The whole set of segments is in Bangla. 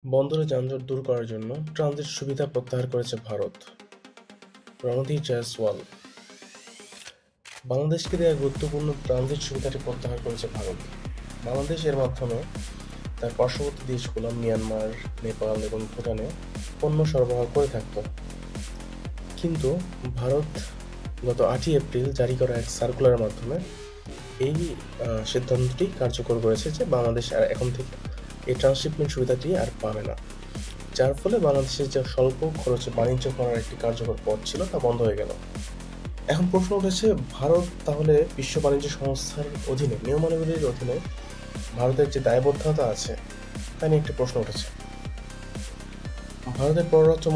বন্দরে যানজট দূর করার জন্য ট্রানজিট সুবিধা প্রত্যাহার করেছে ভারত। রণধীর জয়সওয়াল। বাংলাদেশকে দেওয়া গুরুত্বপূর্ণ ট্রানজিট সুবিধাটি প্রত্যাহার করেছে ভারত। বাংলাদেশ এর মাধ্যমে তার পার্শ্ববর্তী দেশগুলো মিয়ানমার, নেপাল এবং ভুটানে পণ্য সরবরাহ করে থাকত। কিন্তু ভারত গত 8ই এপ্রিল জারি করা এক সার্কুলারের মাধ্যমে এই সিদ্ধান্তটি কার্যকর করেছে যে বাংলাদেশ আর এখন থেকে এই ট্রান্সশিপমেন্ট সুবিধাটি আর পাবে না, যার ফলে বাংলাদেশের যে স্বল্প খরচে বাণিজ্য করার একটি কার্যকর পথ ছিল তা বন্ধ হয়ে গেল। এখন প্রশ্ন উঠেছে, ভারত তাহলে বিশ্ব বাণিজ্য সংস্থার অধীনে, নিয়মাবলীর অধীনে ভারতের যে দায়বদ্ধতা আছে তা নিয়ে একটি প্রশ্ন উঠেছে। ভারতের পররাষ্ট্র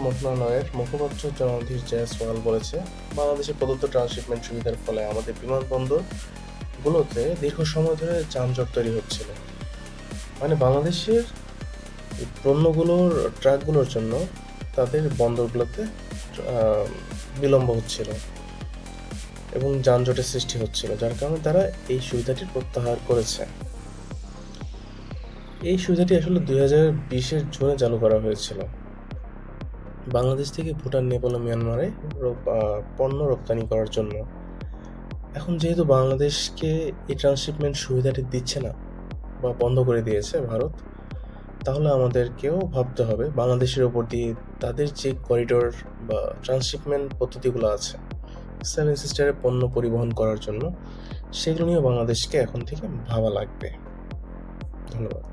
মন্ত্রণালয়ের মুখপাত্র রণধীর জয়সওয়াল বলেছে, বাংলাদেশে প্রদত্ত ট্রান্সশিপমেন্ট সুবিধার ফলে আমাদের বিমানবন্দরগুলোতে দীর্ঘ সময় ধরে যানজট তৈরি হচ্ছিল। মানে বাংলাদেশের পণ্যগুলোর ট্রাকগুলোর জন্য তাদের বন্দরগুলোতে বিলম্ব হচ্ছিল এবং যানজটের সৃষ্টি হচ্ছিল, যার কারণে তারা এই সুবিধাটি প্রত্যাহার করেছে। এই সুবিধাটি আসলে 2020-এর জুনে চালু করা হয়েছিল বাংলাদেশ থেকে ভুটান, নেপাল ও মিয়ানমারে পণ্য রপ্তানি করার জন্য। এখন যেহেতু বাংলাদেশকে এই ট্রান্সশিপমেন্ট সুবিধাটি দিচ্ছে না বা বন্ধ করে দিয়েছে ভারত, তাহলে আমাদেরকেও ভাবতে হবে বাংলাদেশের ওপর দিয়ে তাদের যে করিডোর বা ট্রান্সশিপমেন্ট পদ্ধতিগুলো আছে সেভেন সিস্টারে পণ্য পরিবহন করার জন্য, সেগুলো নিয়ে বাংলাদেশকে এখন থেকে ভাবা লাগবে। ধন্যবাদ।